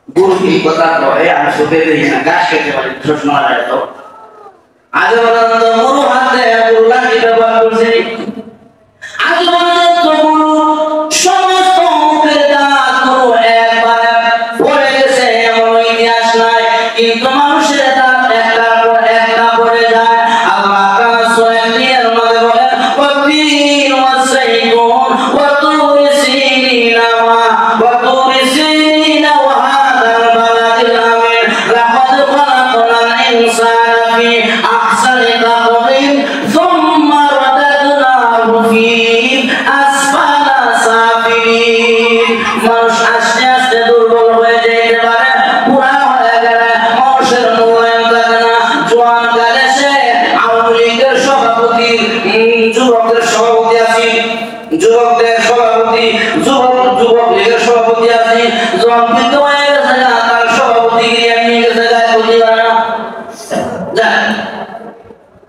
গুরু কি কথা কয় আমি সুখে দিই না গাছ খেতে পারি প্রশ্ন হয় তো আজ পর্যন্ত গুরু হাতে আল্লাহ কি ব্যবহার করছে আজ পর্যন্ত গুরু সমস্ত মুখের দাঁত গুরু একবার পড়ে গেছে এমন ইতিহাস নাই কিন্তু মানুষের দাঁত একটার পর একটা পড়ে যায় আল্লাহ তাআলা সূরা ইয়াসিনের মধ্যে বলেন ওয়াতিন ওয়াসাইতুন ওয়াতুরি সিনিনা ওয়াতুরি সিনিনা ওয়া হাদাল বালাদিল আমিন লাকাদ খালাকনাল ইনসানা ফি আহসানি তাকওয়িম সুম্মা রাদাদনাহু ফি আসফালা সাফিলিন মানুষ আস্তে আস্তে দুর্বল হয়ে যেতে পারে পুরা হয়ে গেলে মানুষের মূল্যায়ন থাকে না জোয়ান কালে সে আওয়ামী লীগের সভাপতি যুবকদের সভাপতি আছে যুবকদের সভাপতি যুবক লীগের সভাপতি আছে জোয়ান কিন্তু হয়ে গেছে না তার সভাপতি গিয়ে নিয়ে গেছে গায়ে বলি না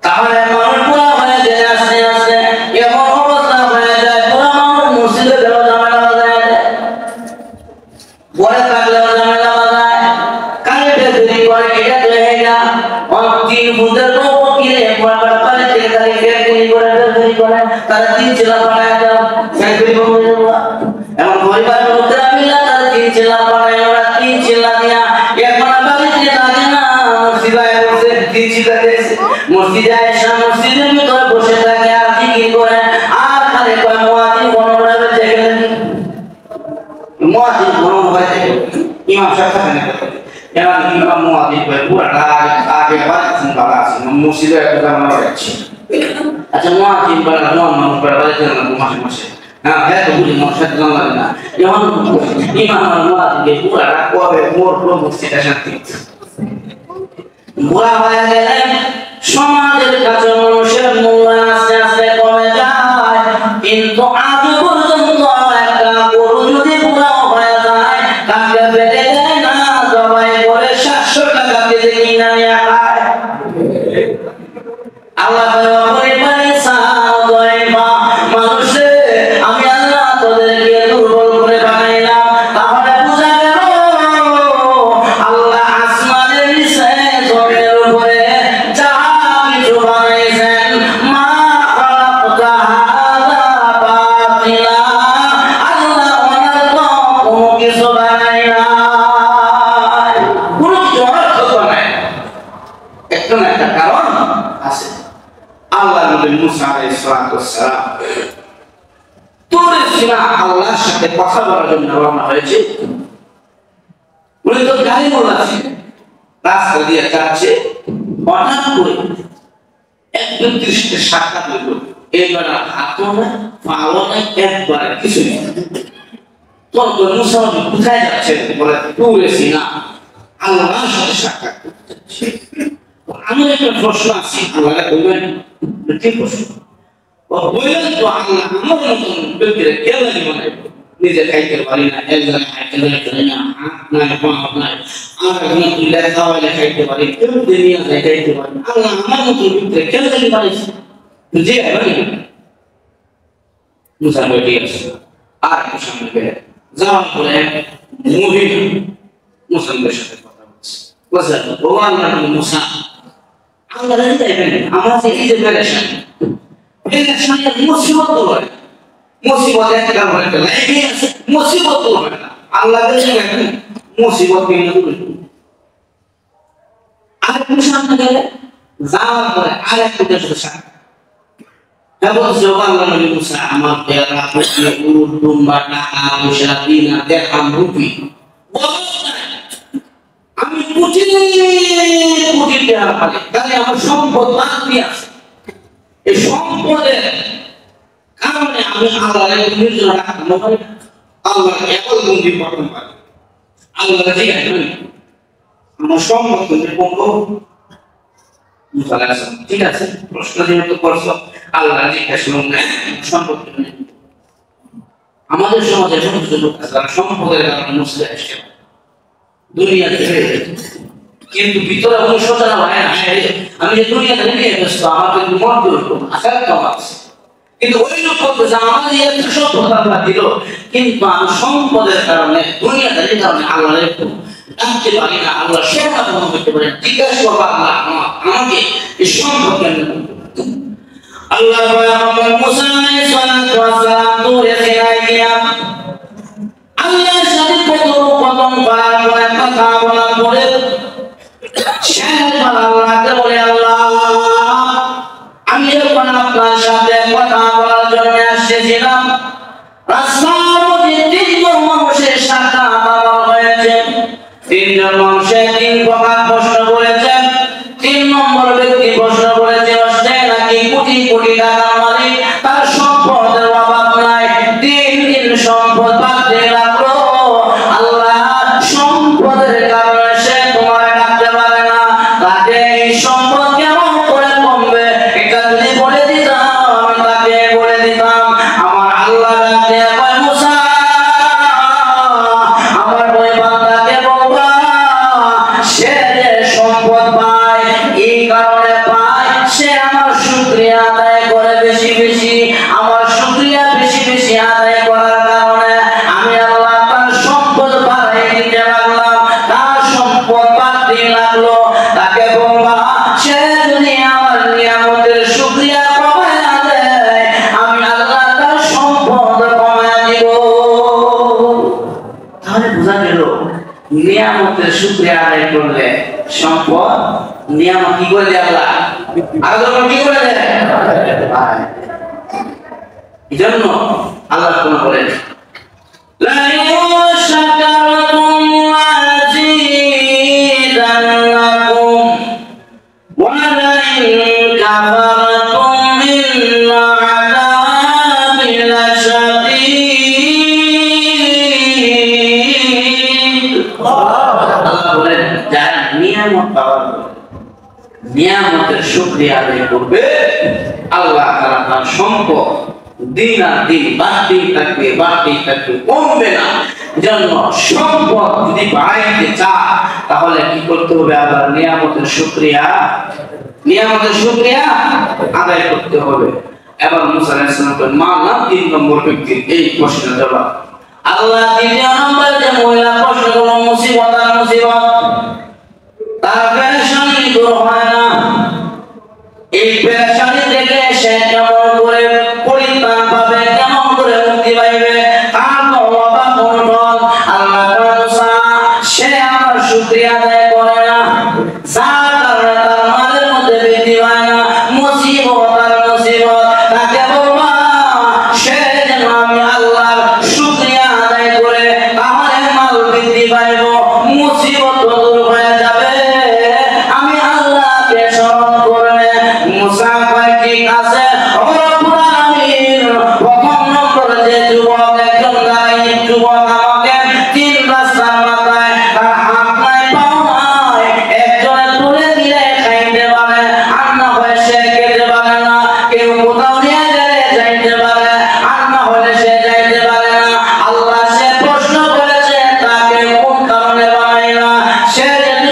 তাহলে মানুষ পুরা হয়ে যায় আস্তে আস্তে এমন অবস্থা হয়ে যায় পুরা মানুষ মসজিদে গেলেও ঝামেলা বাজায় বলে থাকলেও ঝামেলা বাজায় কানে বেদরি করে এটা লেগে যা তিন ফুটের লোক কিনে পড়াবার পারে থেকে তারা বেদরি করে তারা তিন চেলা বানায় যাও বেদরি বলে দেওয়া এমন পরিবারের লোকেরা মিলা তারা তিন চেলা বানায় ওরা তিন চেলা দিয়া এখন বাড়িতে থাকে না মসজিদে বসে তিন চেলা দিয়েছে মসজিদে আয়েশা মসজিদের ভিতরে বসে থাকে আর জিকির করে আর খালি কয় মুয়াজ্জিন বনরাবে দেখেন মুয়াজ্জিন বনরাবে দেখেন ইমাম সাহেব থাকেন এমন ইমাম মুয়াজ্জিন কয় পুরাটা আগে বাড়িতে বাবা আছে মসজিদে একটা জামানা রয়েছে আচ্ছা মুয়াজ্জিন বলে না মানুষ বলে বাড়িতে না মাসে মাসে হ্যাঁ হ্যাঁ তো বুঝি মশাদ জানলা না যেমন ইমাম মুয়াজ্জিনকে পুরাটা কবে মোর মসজিদে শান্তি বুড়া হয়ে গেলে সমাজের কাছে মানুষের মূল্যায়ন আস্তে আস্তে কমে যায় কিন্তু আজ পর্যন্ত একটা গরু যদি বুড়া হয়ে যায় তাকে বেঁধে দেয় না জবাই করে 700 টাকা কেজি কিনে নিয়ে খায় আল্লাহ পরিবারে মানুষে আমি আল্লাহ তোদেরকে দুর্বল করে বানাইলাম তাহলে বুঝা গেল আল্লাহ আসমানের নিচে জমিনের উপরে যা কিছু বানাইছেন মা খালাকতা হাযা বাতিলা আল্লাহ ওনার কোনো কিছু বানাই নাই কোনো কিছু অর্থ নাই একটা না একটা কারণ আছে আল্লাহ নবী মুসা আলাইহিস সালাম তুরে সিনা আল্লাহর সাথে কথা বলার জন্য রওনা হয়েছে উনি তো গাড়ি মোড়া ছিল রাস্তা দিয়ে যাচ্ছে হঠাৎ করে একজন দৃষ্টির সাক্ষাৎ হইল এইবার হাতও না পাও না একবারে কিছু নেই তখন মুসা নবী কোথায় যাচ্ছেন বলে তুরে সিনা আল্লাহর সাথে সাক্ষাৎ করতে যাচ্ছে আমার একটা প্রশ্ন আছে আল্লাহকে বলবেন কি প্রশ্ন বললেন তো আল্লাহ আমার মতন ব্যক্তিরা কেমন বানাই নিজে খাইতে পারি না একজন খাইতে পারি না হাত নাই পা নাই আর একজন তুলে খাওয়াইলে খাইতে পারি কেউ দুনিয়া খাইতে পারি আল্লাহ আমার মতন ব্যক্তিরা কেমন বানাইছে যে হবে মুসা বলি আছে আর সামনে গেলে যাওয়ার পরে মুহিত মুসলমানদের সাথে কথা বলছে বুঝলেন ও আল্লাহ মুসা আল্লাহ দেখবেন আমরা এই যে পেরেশান পেরেশানের মুসিবত দূর হয় মুসিবত একটা বলে লাগে আছে মুসিবত দূর হয় না আল্লাহ দেখবেন মুসিবত কেন দূর আর সামনে গেলে যাওয়ার পরে আরেকটা দেশের সাথে এবং আল্লাহ নবী মুসা আমার পেয়ারা পুত্র উট দুম্বা টাকা পয়সা দিনা দেখাম রুপি আমি কোটি কোটি টাকা পাই তাহলে আমার সম্পদ বাকি আছে এই সম্পদের কারণে আমি আল্লাহর নির্জরা রাখতে পারি আল্লাহ একল বন্দি করতে পারি আল্লাহ জিজ্ঞাসা আমার সম্পদ কিন্তু বলবো ঠিক আছে প্রশ্ন যেহেতু করছো আল্লাহ জিজ্ঞাসা সম্পদ আমাদের সমাজে ছোট ছোট লোক আছে যারা সম্পদের কারণে মুসলে আসছে দুনিয়াতে কিন্তু ভিতরে অনুশোচনা হয় না আমি যে দুনিয়াতে নিয়ে ব্যস্ত আমার কিন্তু মন দুর্বল আশা কম আছে কিন্তু ওই লোক বলতেছে আমার এত সব কথা দিল কিন্তু আমি সম্পদের কারণে দুনিয়াদারির কারণে আল্লাহর ডাকতে পারি না, আল্লাহ সেটা গ্রহণ করতে পারেন। জিজ্ঞাসা করবো আল্লাহ আমাকে এই সম্ভব কেন? আল্লাহ পয়গম্বর মুসা আলাইহিস সালাতু ওয়াস সালাম তুরে সিনাই গিয়া আল্লাহর সাথে কথোপকথন করার পরে কথা বলার পরে শেষবার আল্লাহকে বলে, আল্লাহ আমি যখন আপনার সাথে কথা বলার জন্য এসেছিলাম, রাস্তার মধ্যে তিনজন মানুষের সাথে আমার হয়েছে। তিনজন মানুষের তিন প্রকার প্রশ্ন করেছেন। 3 নম্বর ব্যক্তি প্রশ্ন করেছে সে নাকি কোটি কোটি টাকার মালিক, তার সম্পদের অভাব নাই, দিন সম্পদ বাড়তে লাগলো। আল্লাহ সম্পদের কারণে সে তোমার ডাকতে পারে না, তাকে এই সম্পদ কেমন করে কমবে এটা যদি বলে দিতাম তাকে বলে দিতাম। আমার আল্লাহ ডাকতে কয়, মুসা আমার ওই বান্দাকে বলবা সে যে সম্পদ পায় এই কারণে পায় সে আমার শুকরিয়া আদায় করে বেশি বেশি। আমার শুকরিয়া বেশি বেশি আদায় করার কারণে আমি আল্লাহ তার সম্পদ বাড়াই দিতে লাগলাম, তার সম্পদ বাড়তে লাগলো। তাকে বলবা সে যদি আমার নিয়ামতের শুকরিয়া কমায় না দেয় আমি আল্লাহ তার সম্পদ কমায় দিব। তাহলে বোঝা গেল নিয়ামতের শুকরিয়া আদায় করলে সম্পদ নিয়ামত কি করে দেয় আল্লাহ, আল্লাহ কি করে দেয়। এই জন্য আল্লাহ কোন বলেন, লা শাকারতুম আযীদান্নাকুম ওয়া লা কাফারতুম ইন্না আযাবি লাশাদীদ। আল্লাহ বলেন যারা নিয়ামত পাওয়ার পরে নিয়ামতের শুকরিয়া আদায় করবে আল্লাহ তাআলা তার সম্পদ দিন আর দিন বাড়তেই থাকবে বাড়তেই থাকবে, কমবে না। জন্য সম্পদ যদি বাড়াইতে চায় তাহলে কি করতে হবে? আবার নিয়ামতের শুকরিয়া আদায় করতে হবে। এবার মুসা আলাইহিস সালাম মানলাম 3 নম্বর ব্যক্তির এই প্রশ্নের জবাব। আল্লাহ 3 নম্বর যে মহিলা প্রশ্ন করলো মুসিবত আর মুসিবত, তার পেরেশানি দূর হয় না। এই পেরেশানি থেকে সে কেমন করে পরিত্রাণ পাবে, কেমন করে মুক্তি পাইবে, তার বাবা কোন আল্লাহ মুসা সে আমার শুকরিয়া আদায় করে না, যার কারণে তার মালের মধ্যে বৃদ্ধি হয় না, মুসিবত আর মুসিবত। তাকে বলবা সে যেন আমি আল্লাহর শুকরিয়া আদায় করে তাহলে মাল বৃদ্ধি পাইব, মুসিবত দূর হয়ে যাবে, আমি আল্লাহকে স্মরণ করবে। মুসা কয় ঠিক আছে, রব্বুল আলামিন প্রথম নম্বর যে যুবক একজন দাঁড়াই যুবক আমাকে 3 রাস্তার মাথায় তার হাত নাই পাও নাই একজনে তুলে দিলে খাইতে পারে, আর না হয় সে খেতে পারে না, কেউ কোথাও নিয়ে গেলে যাইতে পারে, আর না হলে সে যাইতে পারে না। আল্লাহ সে প্রশ্ন করেছে তাকে কোন কারণে বানাই না, সে যদি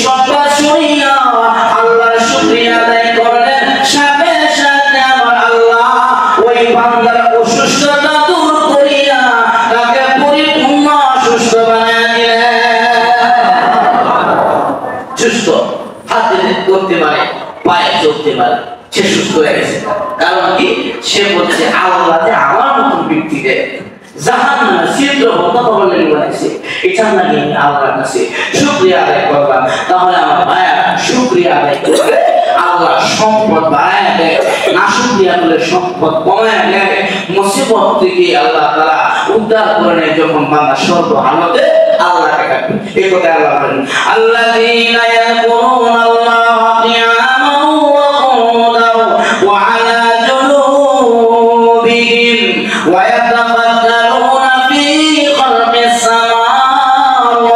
সংবাদ শুনিয়া আল্লাহর শুকরিয়া আদায় করলেন, সাথে সাথে আমার আল্লাহ ওই বান্দার অসুস্থতা দূর করিয়া তাকে পরিপূর্ণ সুস্থ বানায় দিলেন। সুস্থ, হাতে করতে পারে, পায়ে চলতে পারে, সে সুস্থ হয়ে গেছে। কারণ কি? সে বলছে আল্লাহ যে আমার মতন ব্যক্তিকে জাহান্নামে ছিদ্র হত্যা করবার লেগে বানাইছে, এটার নাকি আমি আল্লাহর কাছে শুকরিয়া আদায় করলাম। তাহলে আমার ভাইয়া শুকরিয়া আদায় করলে আল্লাহ সম্পদ বাড়ায় দেয়, না শুকরিয়া করলে সম্পদ কমায় দেয়। মুসিবত থেকে আল্লাহ তাআলা উদ্ধার করে নেয় যখন বান্দা সর্ব হালতে আল্লাহকে ডাকে। এই কথা আল্লাহ বলেন, আল্লাযীনা ইয়াযকুরুনাল্লাহা কিয়ামান ওয়া qu'uদান ওয়া আলা জুনুবিহিম ওয়া ইয়াতাফাক্কারুনা ফী খালকিস সামাওয়াতি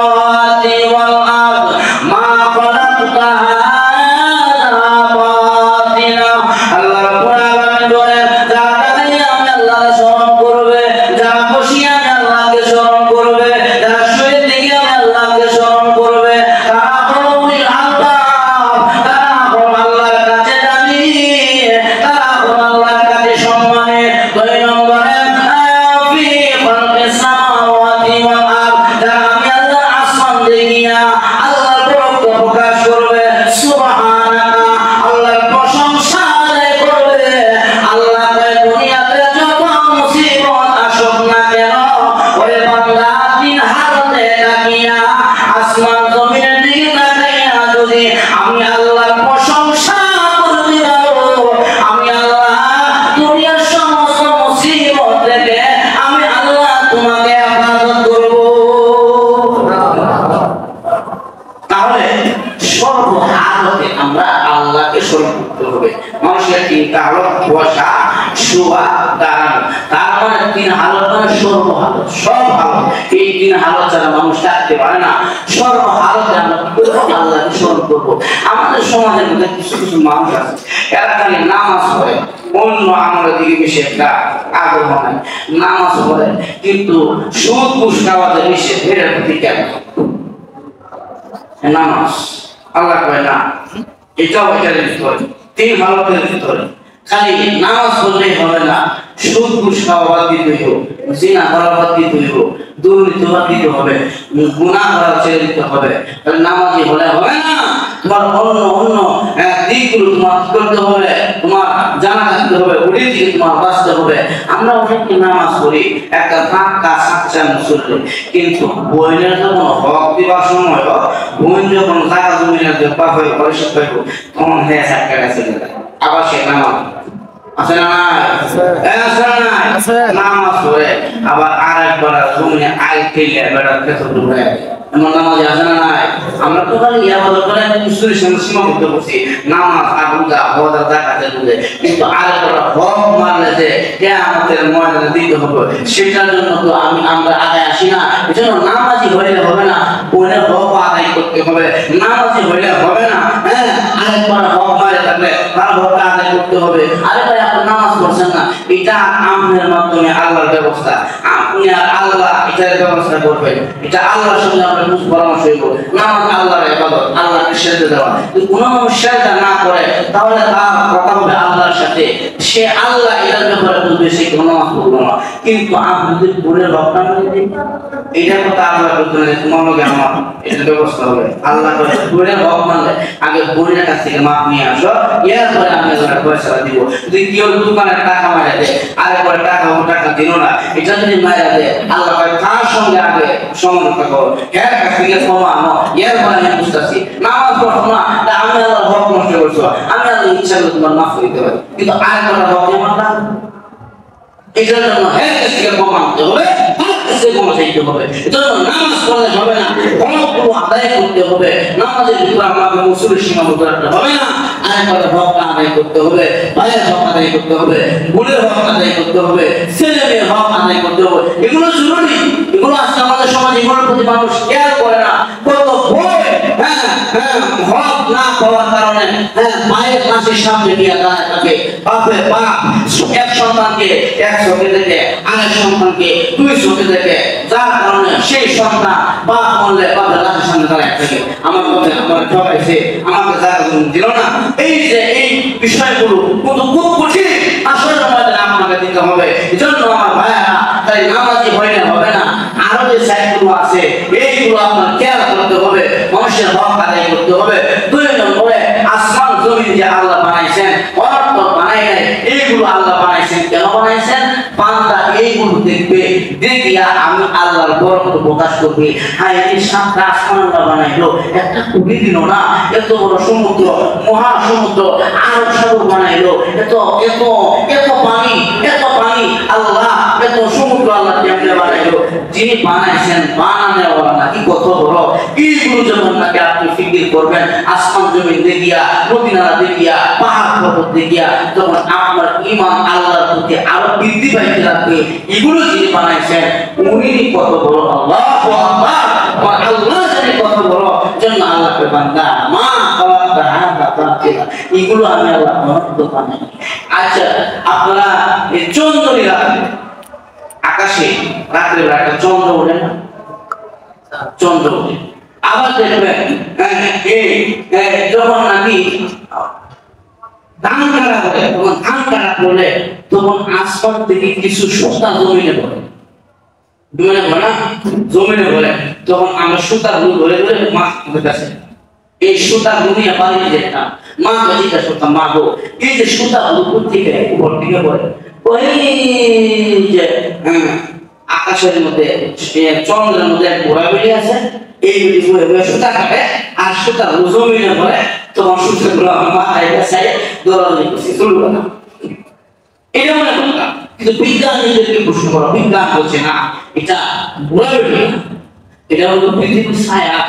ওয়াল আরদ মা খালাকতা হাযা বাতিলা। আল্লাহ রাব্বুল আলামিন বলেন, যারা আমি আল্লাহকে স্মরণ করবে, যারা বসে আমি আল্লাহকে স্মরণ করবে, যারা শুয়ে থেকে আমি আল্লাহকে স্মরণ করবে, তারা হলো উলিল আলবাব, তারা হলো আল্লাহর কাছে দামি, তারা হলো আল্লাহর কাছে সম্মানী। 2 নম্বরে ফী খালকিস সামাওয়াতি ওয়াল আরদ, যারা আমি আল্লাহর আসমান দেখিয়া আল্লাহর বরকত প্রকাশ করবে, সুবহানাকা আল্লাহর প্রশংসা আদায় করবে। আল্লাহ কয় দুনিয়াতে যত মুসিবত আসুক না কেন, ওরে বান্দা দিন হালতে তাকিয়া আসমান জমিনের দিকে তাকাইয়া যদি আমি আল্লাহর প্রশংসা করতে পারো, আমি আল্লাহ দুনিয়ার সমস্ত মুসিবত থেকে আমি আল্লাহ তোমাকে হেফাজত করব। তাহলে সর্বহালতে আমরা আল্লাহকে স্মরণ করতে হবে। মানুষের 3টা হালত, বসা, শোয়া, দাঁড়ানো। তার মানে 3 হালত মানে সর্বহালত, সব হালত। এই 3 হালত ছাড়া মানুষ থাকতে পারে না। সর্বহালতে আমরা কি করব? আল্লাহকে স্মরণ করব। আমাদের সমাজের মধ্যে কিছু কিছু মানুষ আছে, এরা খালি নামাজ পড়ে, অন্য আমলের দিকে বেশি একটা আগ্রহ নাই। নামাজ পড়ে কিন্তু সুদ ঘুষ খাওয়াতে বেশি, এর প্রতি কেন? নামাজ আল্লাহ কয় না, এটাও এটার ভিতরে, 3 হালতের ভিতরে। খালি নামাজ পড়লেই হবে না, সুদ ঘুষ খাওয়া বাদ দিতে হইব, জিনা করা বাদ দিতে হইব, দুর্নীতি বাদ দিতে হবে, গুনাহ করা ছেড়ে দিতে হবে। তাহলে নামাজি হলে হবে না, তোমার অন্য দিকগুলো তোমার করতে হবে, তোমার জানা থাকতে হবে, ওই দিকে তোমার বাঁচতে হবে। আমরা অনেকে নামাজ পড়ি একটা ধাক্কা সাচ্চা মুসল্লি, কিন্তু বইনের যখন হক দিবার সময়, বোন যখন জায়গা জমিনের পাবে পরিশোধ পাইব, তখন হ্যাঁ সাক্কা গেছে আবার সে নামাজ আছে না নামাজ পড়ে আবার আরেকবার জমিনে আই খেলে বেড়ার ক্ষেত্র ঢুকে এমন নামাজ আছে না নাই? আমরা তো খালি ইবাদত করে মুসলিমের সঙ্গে সীমাবদ্ধ করছি, নামাজ আর রোজা হজ আর যাকাতের মধ্যে, কিন্তু আরেকবার হক মানলে যে কিয়ামতের ময়দানে দিতে হবে, সেটার জন্য তো আমরা আগে আসি না। এজন্য নামাজি হইলে হবে না, বোনের হক আদায় করতে হবে। নামাজি হইলে হবে না, হ্যাঁ আরেকবার হক মারে থাকলে তার হক আদায় করতে হবে। আরেকবার আপনি নামাজ পড়ছেন না, এটা আপনার মাধ্যমে আল্লাহর ব্যবস্থা, আপনি আর আল্লাহ এটার ব্যবস্থা করবেন। এটা আল্লাহর সঙ্গে আমরা বুঝ পরামর্শ হইব। নামাজ আল্লাহর ইবাদত, আল্লাহকে সেজদা দেওয়া। যদি কোনো মানুষ সেজদা না করে তাহলে তার কথা হবে আল্লাহর সাথে, সে আল্লাহ এটার ব্যাপারে বুঝবে, সে কোনো নামাজ পড়লো না। কিন্তু আপনি যদি বোনের হকটা মানে দিন, এটার কথা আল্লাহ বলতে না, তোমার লোকে আমার এটার ব্যবস্থা হবে। আল্লাহ বলে বোনের হক মানলে আগে বোনের কাছ থেকে মাপ নিয়ে আসো, এরপরে আমি আল্লাহর পয়সা দিব। যদি কেউ দোকানের টাকা মারা দেয়, আরেকবার টাকা দিল না, এটা যদি মারা দেয়, আল্লাহ তার সঙ্গে আগে সমানতা করো, এর কাছ থেকে কমানো, এরপরে আমি বুঝতেছি নামাজ পড়ো না, তা আমি আল্লাহর হক নষ্ট করছো, আমি আল্লাহ ইচ্ছা করে তোমার মাফ করে দিতে পারি, কিন্তু আরেকবার হক আমার না। এটার জন্য এর কাছ থেকে কমাতে হবে, তার কাছে কমা চাইতে হবে। এজন্য নামাজ পড়লে হবে না, হকগুলো আদায় করতে হবে। নামাজের ভিতরে আমাকে মুসলিমের সীমাবদ্ধ রাখতে হবে না, আরেকবার হক আদায় করতে হবে, ভাইয়ের হক আদায় করতে হবে, বোনের হক আদায় করতে হবে, ছেলে মেয়ের হক আদায় করতে হবে। এগুলো জরুরি, এগুলো আজকে আমাদের সমাজে এগুলোর প্রতি মানুষ খেয়াল করে না। কত বই, হ্যাঁ হক না পাওয়ার কারণে মায়ের পাশের সামনে গিয়ে দাঁড়ায় থাকে। বাপের বাপ এক সন্তানকে এক চোখে দেখে, আরেক সন্তানকে দুই চোখে দেখে, যার কারণে সেই সন্তান বাপ মরলে বাপের লাশের সামনে দাঁড়ায় থাকে। আমার কথা আমার ঠকাইছে, আমাকে জায়গা দিল না। এই যে এই বিষয়গুলো কিন্তু খুব কঠিন, আসলে ময়দানে আপনাকে দিতে হবে। এই জন্য আমার ভাইয়েরা, তাই নামাজি হইলে হবে না, আরো যে সাইডগুলো আছে এইগুলো আপনার খেয়াল করতে হবে, মানুষের হক আদায় করতে হবে। 2 নম্বরে আসমান জমিন যে আল্লাহ বানাইছেন, অর্থ বানাই নাই, এইগুলো আল্লাহ বানাইছেন। কেন বানাইছেন? বান্দা এইগুলো দেখবে, দেখিয়া আমি আল্লাহর বরকত প্রকাশ করবে। হ্যাঁ, এই 7টা আসমান আল্লাহ বানাইলো, একটা কুড়ি দিল না, এত বড় সমুদ্র, মহাসমুদ্র, আরব সাগর বানাইলো, এত এত এত পানি, এত পানি আল্লাহ, এত সমুদ্র আল্লাহ কেমনে বানাইলো? যিনি বানাইছেন, বানানোর ওরা নাকি কত বড়, এইগুলো যখন নাকি আপনি ফিকির করবেন, আসমান জমিন দেখিয়া, নদী নালা দেখিয়া, পাহাড় পর্বত দেখিয়া, তখন আপনার ঈমান আল্লাহর প্রতি আরো বৃদ্ধি পাইতে লাগবে। এগুলো যিনি বানাইছেন উনি কত বড়, আল্লাহু আকবার, আল্লাহ জানে কত বড়। জন্য আল্লাহকে বান্দা মা খালাকা হাদা বাতিলা, এগুলো আমি আল্লাহ মহত্ব বানাই। আচ্ছা, আপনারা এই চন্দ্রী রাতে আকাশে রাত্রে বেলা একটা চন্দ্র ওঠে না, চন্দ্র ওঠে। আবার দেখবেন যখন নাকি ধান কাটা করে, তখন ধান কাটা করলে তখন আসমান থেকে কিছু সুতা জমিনে পড়ে, জমিনে পড়ে না, জমিনে পড়ে। তখন আমরা সুতাগুলো ধরে ধরে মা কাছে, এই সুতাগুলো নিয়ে বাড়িতে যেতাম, মা জিজ্ঞাসা করতাম, মা গো এই যে সুতাগুলো উপর থেকে পড়ে, ওই যে আকাশের মধ্যে চন্দ্রের মধ্যে ঘোরা বেরিয়ে আছে, এই সুতা কাটে আর সুতা জমিনে পড়ে, তখন সুতাগুলো আমার মাথায় বেসায় দৌড়াদৌড়ি করছি শুরু করলাম। এটা মনে করতাম, কিন্তু বিজ্ঞানীদেরকে প্রশ্ন করা, বিজ্ঞান বলছে না, এটা ঘোরা বেরিয়ে, এটা হলো পৃথিবীর ছায়া,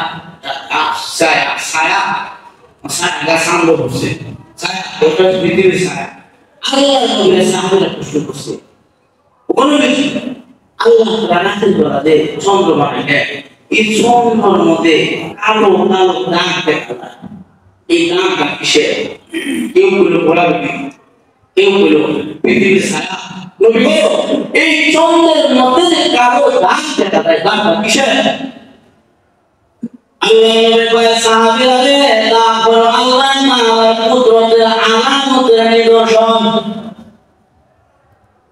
ছায়া ছায়া ছায়া গাছ আনন্দ করছে, ছায়া ওটা পৃথিবীর ছায়া। আল্লাহ নবীর সাহাবীরা প্রশ্ন করছে, ওখানে বেশি আল্লাহ রাতের বেলা যে চন্দ্র বানায়, এই চন্দ্রের মধ্যে কালো কালো দাগ দেখা যায়, এই দাগটা কিসের? কেউ বলল গোলাপি, কেউ বলল পৃথিবীর ছায়া। নবী বলল এই চন্দ্রের মধ্যে যে কালো দাগ দেখা যায়, দাগটা কিসের? আল্লাহ নবী কয় সাহাবীরা রে, তারপর আল্লাহ তাআলার কুদরতের আলামতের নিদর্শন।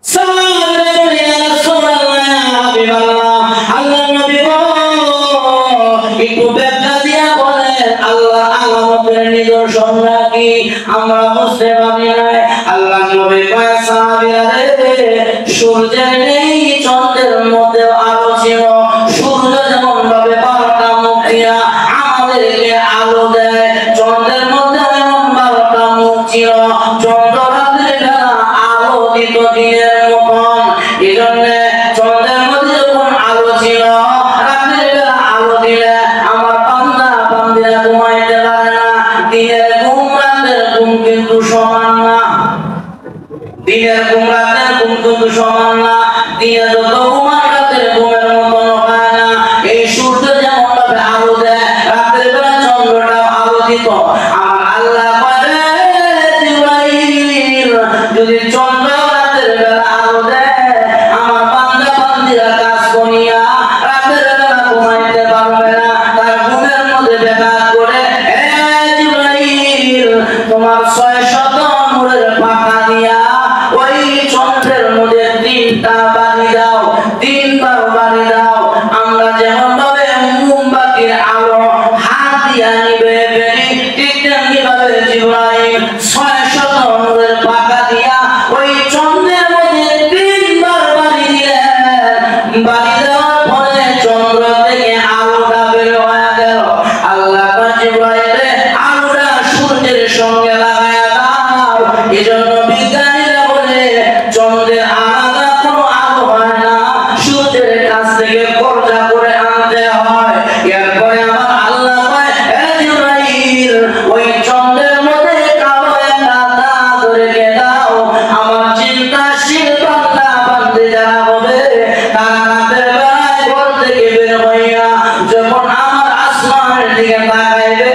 সাহাবীরা বলে ইয়া রাসূলুল্লাহ, ইয়া হাবিবাল্লাহ, আল্লাহ নবী গো একটু ব্যাখ্যা দিয়া বলেন আল্লাহ আলামতের নিদর্শন নাকি, আমরা বুঝতে পারি নাই। আল্লাহ নবী কয় সাহাবীরা রে, সূর্যের নেই চন্দ্রের মধ্যে আলো ছিল, সূর্য যেমন ভাবে 12টা মুখ দিয়া আমাদেরকে আলো দেয়, চন্দ্রের মধ্যে এমন 12টা মুখ ছিল, চন্দ্র রাতের বেলা আলো দিত দিনের মতন। এই জন্য চন্দ্রের মধ্যে যখন আলো ছিল, রাতের বেলা আলো দিলে আমার বান্দা বান্দিরা ঘুমাইতে পারে না। দিনের ঘুম রাতের ঘুম কিন্তু সমান না, দিনের ঘুম রাতের ঘুম কিন্তু সমান না, দিনে যত ঘুমান রাতের ঘুমের মতন হয় না। এই সূর্য যেমন ভাবে আলো দেয়, রাতের বেলা চন্দ্রটাও আলো দিত। আমার আল্লাহ বলে জিবরাইল, যদি চন্দ্র রাতের বেলা আলো দেয়, আমার বান্দা বান্দিরা কাজ করিয়া রাতের বেলা ঘুমাইতে পারবে না, তার ঘুমের মধ্যে ব্যাঘাত করে, হে জিবরাইল তোমার 600 নূরের পাখা দিয়া ওই চন্দ্রের মধ্যে 3টা বাড়ি দাও, 3বার বাড়ি দাও। আমরা যেমন ভাবে মোমবাতির আলো হাত দিয়া নিবে বেরি, ঠিক তেমনি ভাবে জিবরাইল 600 নূরের পাখা দিয়া ওই চন্দ্রের মধ্যে 3বার বাড়ি দিলেন। বাড়ি দেওয়ার পরে চন্দ্র থেকে আলোটা বের হয়ে গেল। আল্লাহ জিবরাইল আলোটা সূর্যের সঙ্গে লাগায়া দাও। এজন্য বিজ্ঞানীরা বলে চন্দ্রের আলাদা কোনো আলো হয় না, সূর্যের কাছ থেকে কর্জা করে আনতে হয়। এরপরে আমার আল্লাহ কয়, হে জিবরাইল ওই চন্দ্রের মধ্যে কালো একটা দাগ রেখে দাও। আমার চিন্তাশীল বান্দা বান্দি যারা হবে, তারা রাতের বেলায় ঘর থেকে বের হইয়া যখন আমার আসমানের দিকে তাকাইবে,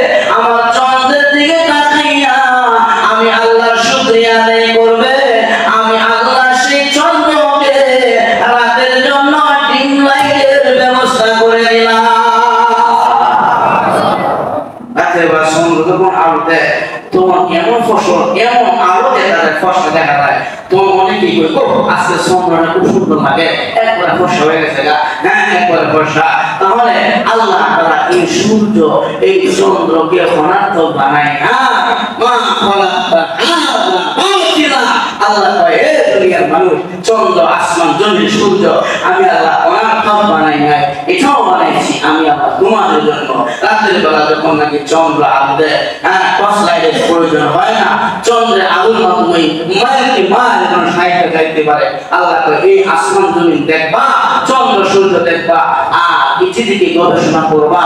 দেখবা চন্দ্র যখন আলো দেয় তোমার এমন ফসল এমন আলো দেখা যায় ফসল দেখা যায় তোমার মনে কি করবো আজকে চন্দ্রটা খুব সুন্দর লাগে একবারে ফসা হয়ে গেছে গা হ্যাঁ একবারে ফসা তাহলে আল্লাহ তাআলা এই সূর্য এই চন্দ্রকে অনার্থক বানায় না মা খলাকা আল্লাহ কয় এ দুনিয়ার মানুষ চন্দ্র আসমান জমিন সূর্য আমি আল্লাহ অনার্থক বানাই নাই এটাও বানাইছি আমি আল্লাহ তোমাদের জন্য রাতের বেলা যখন নাকি চন্দ্র আলো দেয় হ্যাঁ টর্চ লাইটের প্রয়োজন হয় না চন্দ্রের আলোর মাধ্যমে মাইলকে মাইল কোনো সাইডে যাইতে পারে আল্লাহ কয় এই আসমান জমিন দেখবা চন্দ্র সূর্য দেখবা আর পৃথিবীকে গবেষণা করবা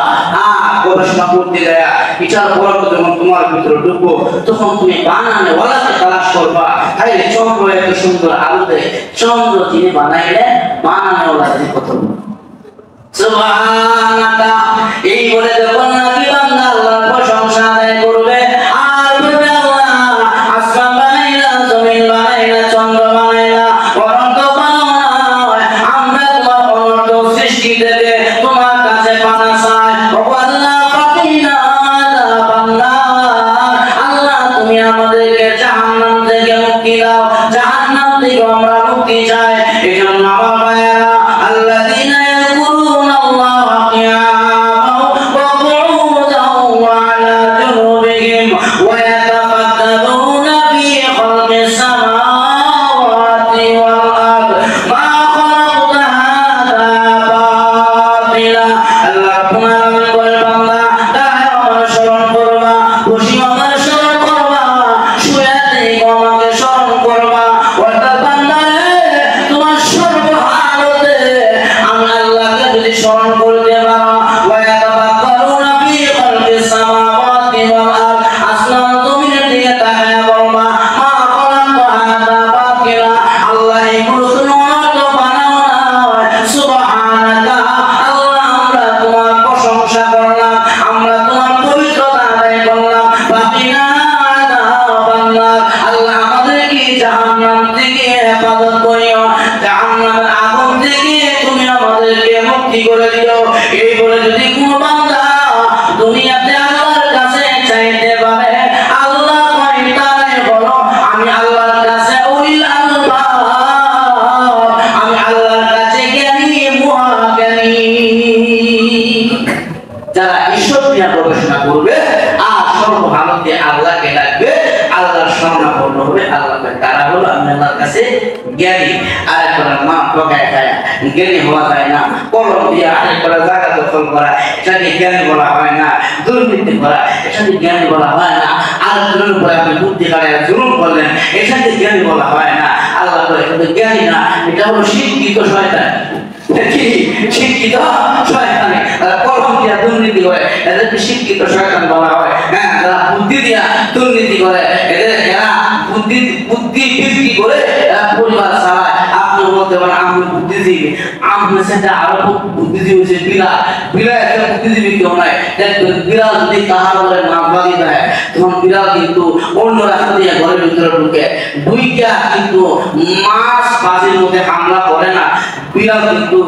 গবেষণা করতে যায় এটার পর যখন তোমার ভিতরে ঢুকবো তখন তুমি বানানে ওয়ালাকে তালাশ করবা তাই চন্দ্র এত সুন্দর আলো দেয় চন্দ্র যিনি বানাইলেন বানানে ওয়ালা কত সুবহানাল্লাহ এই বলে যখন নাকি বান্দা আল্লাহর প্রশংসা আদায় করবে আর বলবে আল্লাহ আসমান বানাইলা জমিন বানাইলা চন্দ্র বানাইলা অনন্ত বানাও আমরা তোমার অনন্ত সৃষ্টি থেকে তোমার কাছে পানা চাই ও আল্লাহ ফাকিনা আযাবান্নার আল্লাহ তুমি আমাদেরকে জাহান্নাম থেকে মুক্তি দাও জাহান্নাম থেকে আমরা মুক্তি চাই এজন্য আমার ভাইয়েরা আল্লাযীনা জ্ঞানী আরেকবার মা ঠকায় খায় জ্ঞানী হওয়া যায় না কলম দিয়ে আরেকবার জায়গা দখল করা এটাকে জ্ঞানী বলা হয় না দুর্নীতি করা এটাকে জ্ঞানী বলা হয় না আর জুলুম করে আপনি বুদ্ধি কাটায় জুলুম করলেন এটাকে জ্ঞানী বলা হয় না আল্লাহ বলে এটা জ্ঞানী না এটা হলো শিক্ষিত শয়তান শিক্ষিত শয়তান কলম দিয়া দুর্নীতি করে এদেরকে শিক্ষিত শয়তান বলা হয় হ্যাঁ যারা বুদ্ধি দিয়া দুর্নীতি করে এদের এরা বুদ্ধি বিক্রি করে পরিবার চালায় আপনি বলতে পারেন আমি বুদ্ধিজীবী আপনার সাথে আরো বুদ্ধিজীবী হচ্ছে বিড়াল একটা বুদ্ধিজীবী কেউ নাই দেখবেন বিড়াল যদি কাহার বলে মাপবাদী দেয় তখন বিড়াল কিন্তু অন্য রাস্তা দিয়ে ঘরের ভিতরে ঢুকে ঢুইকা কিন্তু মাছ বাজির মধ্যে হামলা করে না বিড়াল কিন্তু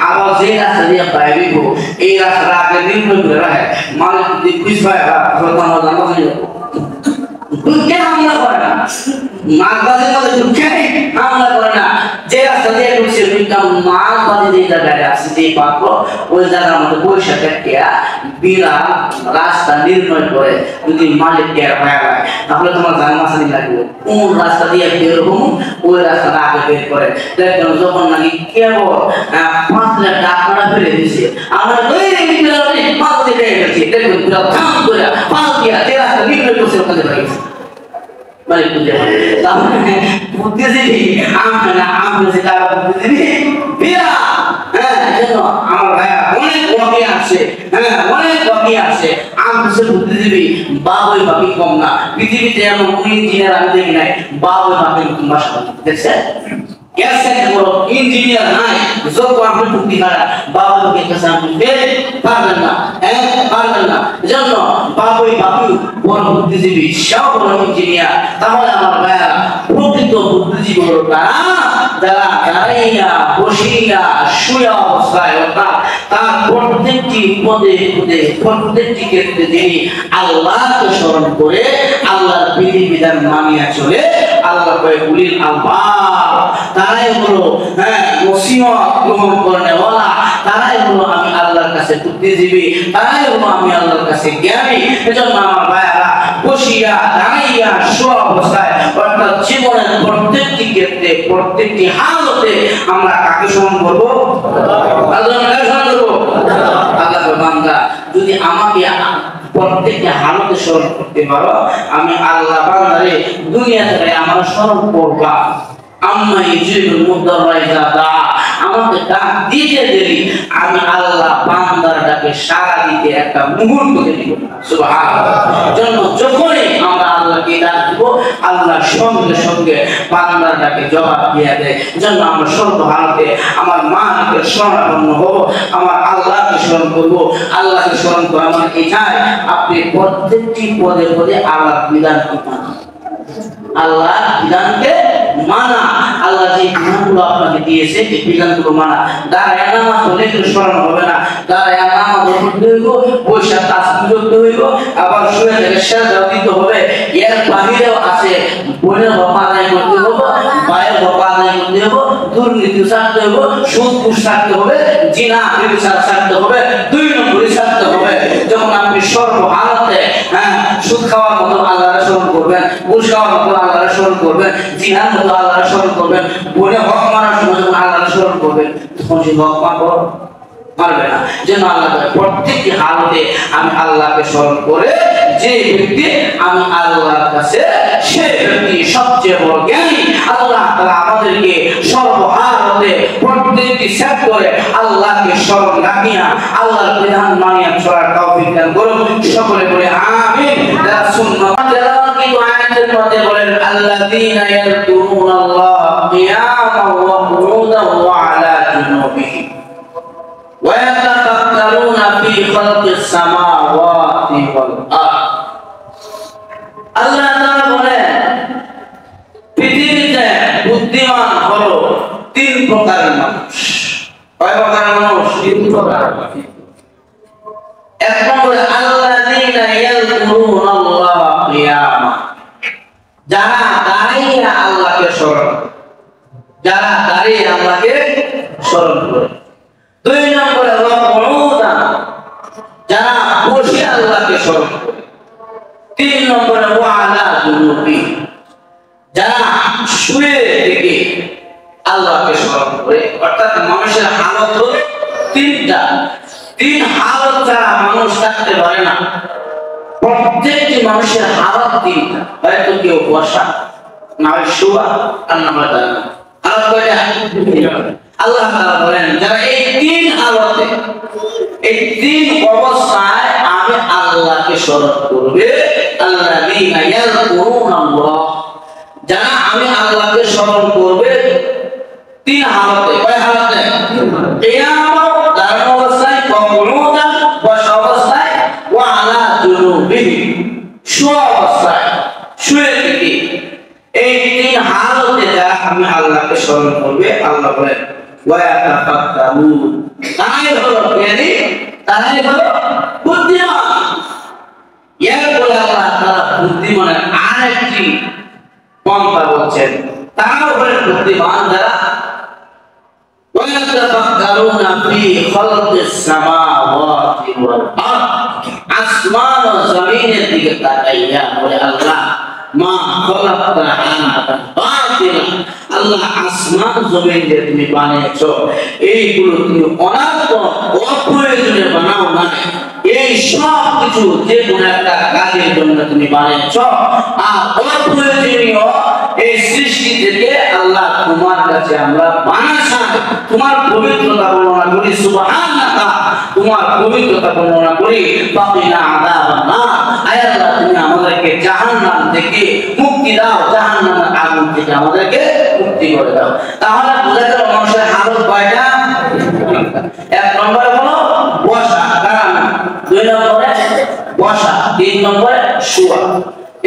আবার যে রাস্তা দিয়ে বাইরে এই রাস্তাটা আগে নির্ণয় করে রাখে মালিক যদি খুশ হয় ঢুকে হামলা করে না মাছবাজির মধ্যে ঢুকে হামলা করে না যে রাস্তা দিয়ে ঢুকছে মাছবাজি যে জায়গায় আসছে যে পাত্র ওই জায়গার মধ্যে পয়সা কাটিয়া বিড়াল রাস্তা নির্ণয় করে যদি মালিক টের হয়ে যায় তাহলে তোমার জান মাছানি লাগবে কোন রাস্তা দিয়ে বের হবো ওই রাস্তাটা আগে বের করে দেখবেন যখন নাকি কেবল 5 লাখ টাকা ফেলে দিছে আমরা মাছ দিয়ে গেছি দেখবেন বিড়াল থাম করে পাল দিয়া যে রাস্তা নির্ণয় করছে ওখানে বাড়িছে মানে বুদ্ধিজীবী আমি যেটা বুদ্ধিজীবী বিড়াল হ্যাঁ জন্য আমার ভাইয়া অনেক বাকি আছে হ্যাঁ অনেক বাকি আছে আমি বুদ্ধিজীবী বাবুই বাকি কম না পৃথিবীতে এমন কোন ইঞ্জিনিয়ার আমি দেখি নাই বাবুই বাকি নতুন ভাষা দেখছেন कैसे करो इंजीनियर নাই যত আপনি বুদ্ধি করা বাবাকে কাছে আপনি পারবেন না পারবেন না জন্য বাবাই বাবু বড় বুদ্ধিজীবী সব বড় ইঞ্জিনিয়ার তাহলে আমার ভাইয়া প্রকৃত বুদ্ধিজীবী হলো তারা যারা দাঁড়াইয়া বসিয়া শুয়া অবস্থায় অর্থাৎ তার প্রত্যেকটি পদে পদে প্রত্যেকটি ক্ষেত্রে যিনি আল্লাহকে স্মরণ করে আল্লাহর বিধিবিধান মানিয়া চলে আল্লাহ কয়ে উলিল আলবাব তারাই হলো নসিহত গ্রহণ করেওয়ালা তারাই হলো আমি আল্লাহর কাছে বুদ্ধিজীবী তারাই হলো আমি আল্লাহর কাছে জ্ঞানী এজন্য আমার ভাইরা বসিয়া দাঁড়াইয়া শোয়া অবস্থায় অর্থাৎ জীবনের প্রত্যেকটি ক্ষেত্রে প্রত্যেকটি হালতে আমরা কাকে স্মরণ করবো আল্লাহকে স্মরণ করবো আল্লাহর বান্দা যদি আমাকে প্রত্যেকটা হালতে স্মরণ করতে পারো আমি আল্লাহ বান্দারে দুনিয়া থেকে আমরা স্মরণ করবা আম্মা ইজিবুল মুদাররা ইজা দা আমাকে ডাক দিতে দেরি আমি আল্লাহ বান্দার ডাকে সাড়া দিতে একটা মুহূর্ত দেরি করব সুবহানাল্লাহ জন্য যখনই আমরা আল্লাহকে ডাক দিব আল্লাহ সঙ্গে সঙ্গে বান্দার ডাকে জবাব দিয়ে দেয় জন্য আমরা সর্ব হালতে আমার মালিকের শরণাপন্ন হব আমার আল্লাহকে স্মরণ করব আল্লাহকে স্মরণ করা মানে এটাই আপনি প্রত্যেকটি পদে পদে আল্লাহর বিধানকে মানবেন আল্লাহ বিধানকে মানা আল্লাহ যে বিধানগুলো আপনাকে দিয়েছে এই বিধানগুলো মানা দাঁড়ায় নামাজ হলে তো স্মরণ হবে না দাঁড়ায় নামাজ পড়তে হইব পয়সা তাসবিহ করতে হইব আবার শুয়ে থেকে সেজদা দিতে হবে এর বাহিরেও আছে বলে হক আদায় করতে হবে বায়ের হক আদায় করতে হবে দুর্নীতি ছাড়তে হবে সুদ ঘুষ ছাড়তে হবে জিনা ব্যভিচার ছাড়তে হবে দুই নম্বরই ছাড়তে হবে যখন আপনি সর্বহালতে সুদ খাওয়ার মতো আল্লাহর স্মরণ করবেন ঘুষ খাওয়ার মতো আল্লাহর স্মরণ করবেন জিনার মতো আল্লাহর স্মরণ করবেন বলে হক মারার সময় যখন আল্লাহর স্মরণ করবেন তখন সে হক মারবো পারবে না যেন আল্লাহ প্রত্যেকটি হালতে আমি আল্লাহকে স্মরণ করে যে ব্যক্তি আমি আল্লাহর কাছে সে ব্যক্তি সবচেয়ে বড় জ্ঞানী আল্লাহ তাআলা আমাদেরকে সর্বহালতে প্রত্যেকটি সেক্টরে আল্লাহকে স্মরণ রাখিয়া আল্লাহর বিধান মানিয়া চলার তৌফিক দান করুন সকলে বলে আমিন যারা সুন্নাত তেলাওয়াত আয়াতের মধ্যে বলেন আল্লাযীনা ইয়াযকুরুনাল্লাহ কিয়ামান ওয়া কুউদান ওয়া আলা জুনুবিহিম ويتفكرون في خلق السماوات والأرض আল্লাহ তাআলা বলেন পৃথিবীতে বুদ্ধিমান হলো তিন প্রকারের মানুষ কয় প্রকারের মানুষ তিন প্রকার এক নম্বরে আল্লাযীনা ইয়াযকুরুনাল্লাহ কিয়ামা যারা দাঁড়িয়ে আল্লাহকে স্মরণ যারা দাঁড়িয়ে আল্লাহকে স্মরণ করে দুই নম্বরে যারা বসে আল্লাহকে স্মরণ করে তিন নম্বরে ওয়ালা জুনুবি যারা শুয়ে থেকে আল্লাহকে স্মরণ করে অর্থাৎ মানুষের হালত হলো তিনটা তিন হালত ছাড়া মানুষ থাকতে পারে না প্রত্যেকটি মানুষের হালত তিনটা হয়তো কেউ বসা না হয় শোয়া আর না হয় দাঁড়ানো হালত কয়টা আল্লাহ তাআলা বলেন যারা এই তিন হালতে এই তিন অবস্থায় আমি আল্লাহকে স্মরণ করবে আল্লাযীনা ইয়াযকুরুনাল্লাহ যারা আমি আল্লাহকে স্মরণ করবে তিন হালতে কয় হালতে কিয়ামত দাঁড়ানো অবস্থায় কুউদান বসা অবস্থায় ওয়া আলা জুনুবিহিম শোয়া অবস্থায় শুয়ে থেকে এই তিন হালতে যারা আমি আল্লাহকে স্মরণ করবে আল্লাহ বলেন ওয়ায়াতাফাক্কারুন তারাই হলো জ্ঞানী তারাই হলো বুদ্ধিমান এরপরে আল্লাহ তাআলা বুদ্ধিমানের আরেকটি পন্থা বলছেন তারাও হলেন বুদ্ধিমান যারা ওয়ায়াতাফাক্কারুনা ফি খালকিস সামাওয়াতি ওয়াল আরদ আসমান ও জমিনের দিকে তাকাইয়া বলে আল্লাহ মা খলাকতা হাদা বাতিলা আল্লাহ আসমান জমিন যে তুমি বানিয়েছো এইগুলো তুমি অনার্থক অপ্রয়োজনীয় বানাও না এই সব কিছু যে কোনো একটা কাজের জন্য তুমি বানিয়েছো আর অপ্রয়োজনীয় এই সৃষ্টি থেকে আল্লাহ তোমার কাছে আমরা বানাসা তোমার পবিত্রতা বর্ণনা করি সুবহানাল্লাহ তোমার পবিত্রতা বর্ণনা করি বাকিনা আযাবান্না আয় আল্লাহ তুমি আমাদেরকে জাহান্নাম থেকে মুক্তি দাও জাহান্নামের আগুন থেকে আমাদেরকে মুক্তি করে দাও তাহলে এক নম্বরে হলো বসা, দাঁড়ানো, দুই নম্বরে বসা, তিন নম্বরে শোয়া।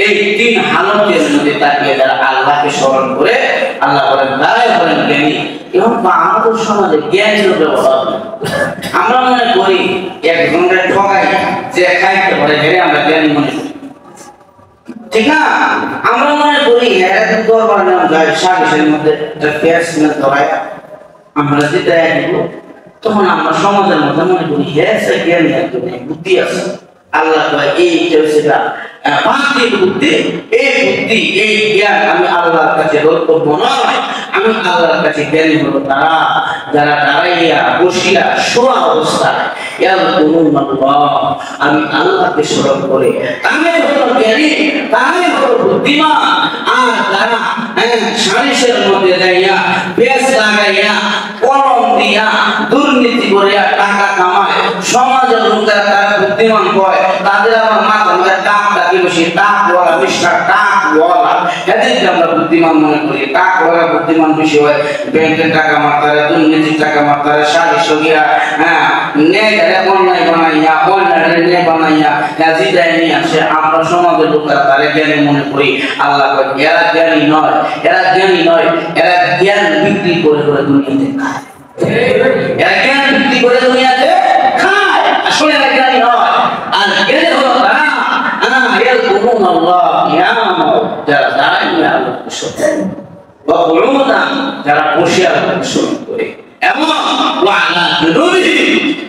এই তিন হালতের মধ্যে তাকিয়ে যারা আল্লাহকে স্মরণ করে আল্লাহ বলেন তারাই হলেন জ্ঞানী। এবং আমাদের সমাজে জ্ঞানের ব্যবহার আমরা মনে করি একজনকে ঠকাই যে খাইতে পারে হেরে আমরা জ্ঞানী মনে করি, ঠিক না? আমরা মনে করি একদিন দরবার নাম যায় সাগের মধ্যে পেঁয়াজ ধরায় আমরা যেটা দিব, তখন আমরা সমাজের মধ্যে মনে করি হ্যাঁ জ্ঞানী একজন বুদ্ধি আছে। আল্লাহ কয় এই সেটা বাহ্যিক বুদ্ধি, এই বুদ্ধি এই জ্ঞান আমি আল্লাহর কাছে কর্তব্য নয়, আমি আল্লাহর কাছে জ্ঞানী হলো তারা যারা দাঁড়াইয়া বসিয়া শোয়া অবস্থায় আমি আল্লাহকে স্মরণ করে তারাই হলো জ্ঞানী, তারাই হলো বুদ্ধিমান। আর যারা সালিশের মধ্যে যাইয়া বেশ লাগাইয়া কলম দিয়া দুর্নীতি করিয়া টাকা কামায় সমাজের লোকেরা তারা বুদ্ধিমান কয়, তাদের আমার মাথা মাথায় টাকটাকে বেশি টাকওয়ালা মিস্টার টাকওয়ালা, এদেরকে আমরা বুদ্ধিমান মনে করি। টাকওয়ালা বুদ্ধিমান বেশি হয়, ব্যাংকের টাকা মারতারে, দুর্নীতির টাকা মারতারে, সালিশ গিয়া ন্যায়টারে অন্যায় বানাইয়া অন্যায় ন্যায় বানাইয়া জিতায় নিয়ে আসে। আমরা সমাজের লোকেরা তারা জ্ঞানী মনে করি। আল্লাহ কয় এরা জ্ঞানী নয়, এরা জ্ঞানী নয়, এরা জ্ঞান বিক্রি করে করে দুনিয়াতে খায়, এরা জ্ঞান বিক্রি করে দুনিয়াতে খায়, আসলে এরা জ্ঞানী নয়। আর জ্ঞানী হলো তারা যারা দাঁড়াইয়া আল্লাহকে স্মরণ করে, যারা বসে আল্লাহকে স্মরণ করে,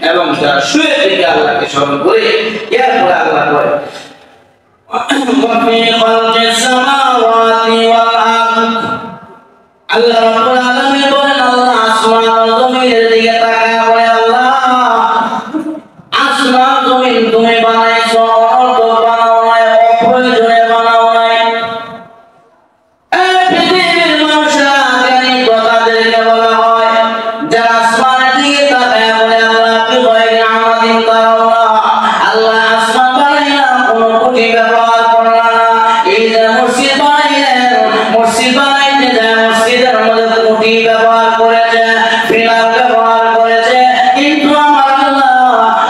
এবং যারা শুয়ে থেকে আল্লাহকে স্মরণ করে। এরপরে আল্লাহ কয় আল্লাহ রাব্বুল আলামিন বলেন আল্লাহ আসমান ও জমিনের দিকে তাকায় বলে আল্লাহ আসমান জমিন তুমি বানাইছো, অনর্থক বানাও নাই, অপ্রয়োজনে বানাও নাই। এই পৃথিবীর মানুষরা জ্ঞানী তাদেরকে বলা হয় যারা আসমানের দিকে তাকায় বলে আল্লাহ কি হয় আমাদের তাআলা আল্লাহ আসমান বানাইলাম কোনো কুটি ব্যবহার করলাম না। এই যে মসজিদ বানাইলেন, মসজিদ বানাইতে যায় মসজিদের মধ্যে কুটি ব্যবহার করেছে, পিলার ব্যবহার করেছে, কিন্তু আমার আল্লাহ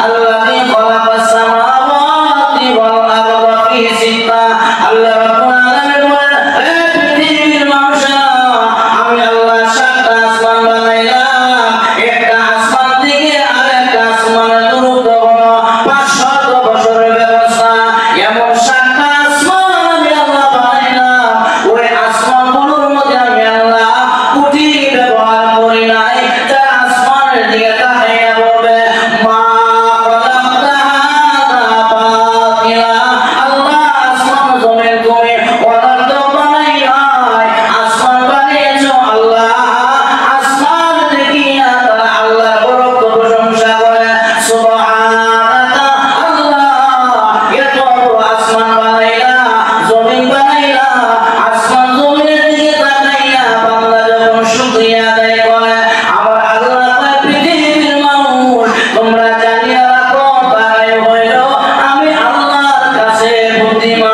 আল্লাযী খালাকাস সামাওয়াতি ওয়াল আরদা ফি সিত্তা আল্লাহ রাব্বুল আলামিন বলেন হে পৃথিবীর মানুষরা আমি আল্লাহ সাতটা আসমান বানাইলাম, একটা আসমান থেকে আরেকটা আসমানের দূরত্ব হলো 500 বছরের ব্যবস্থা। এমন সাতটা আসমান আমি আল্লাহ বানাইলাম, ওই আসমানগুলোর মধ্যে আমি আল্লাহ কুটি ব্যবহার করি নাই। যারা আসমানের দিকে তাকাইয়া বলবে মা খালাকতা হাযা বাতিলা, আল্লাহ আসমান জমিন তুমি অনর্থক বানাই নাই, আসমান বানিয়েছো আল্লাহ। আসমান দেখিয়া তারা আল্লাহর বরকত প্রশংসা করে সুবহানাকা আল্লাহ এত বড় আসমান বানাইলা, জমিন বানাইলা, আসমান জমিনের দিকে তাকাইয়া বান্দা যখন শুকরিয়া আদায় করে আমার আল্লাহ কয় পৃথিবীর মানুষ তোমরা জানিয়া রাখো তারাই হইল আমি আল্লাহর কাছে বুদ্ধিমান,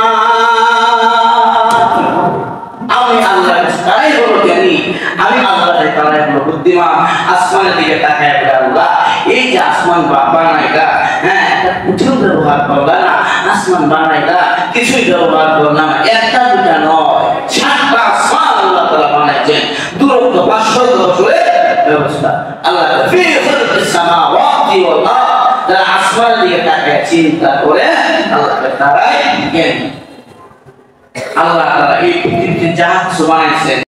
আমি আল্লাহর কাছে তারাই হলো জ্ঞানী, আমি আল্লাহর তারাই হলো বুদ্ধিমান। আসমানের দিকে তাকায় বলে আল্লাহ এই যে আসমান বানাইলা, হ্যাঁ একটা কুঠিও ব্যবহার করলা না, আসমান বানাইলা কিছুই ব্যবহার করলাম না, একটা দুটা নয়, সাতটা আসমান আল্লাহ তাআলা বানাইছেন, দূরত্ব 500 বছরের ব্যবস্থা। আল্লাহ ফি খালকিস সামাওয়াতি ওয়াল আরদ, যারা আসমানের দিকে তাকায় চিন্তা করে আল্লাহকে তারাই জ্ঞানী। আল্লাহ তাআলা এই পৃথিবীতে যা কিছু বানাইছেন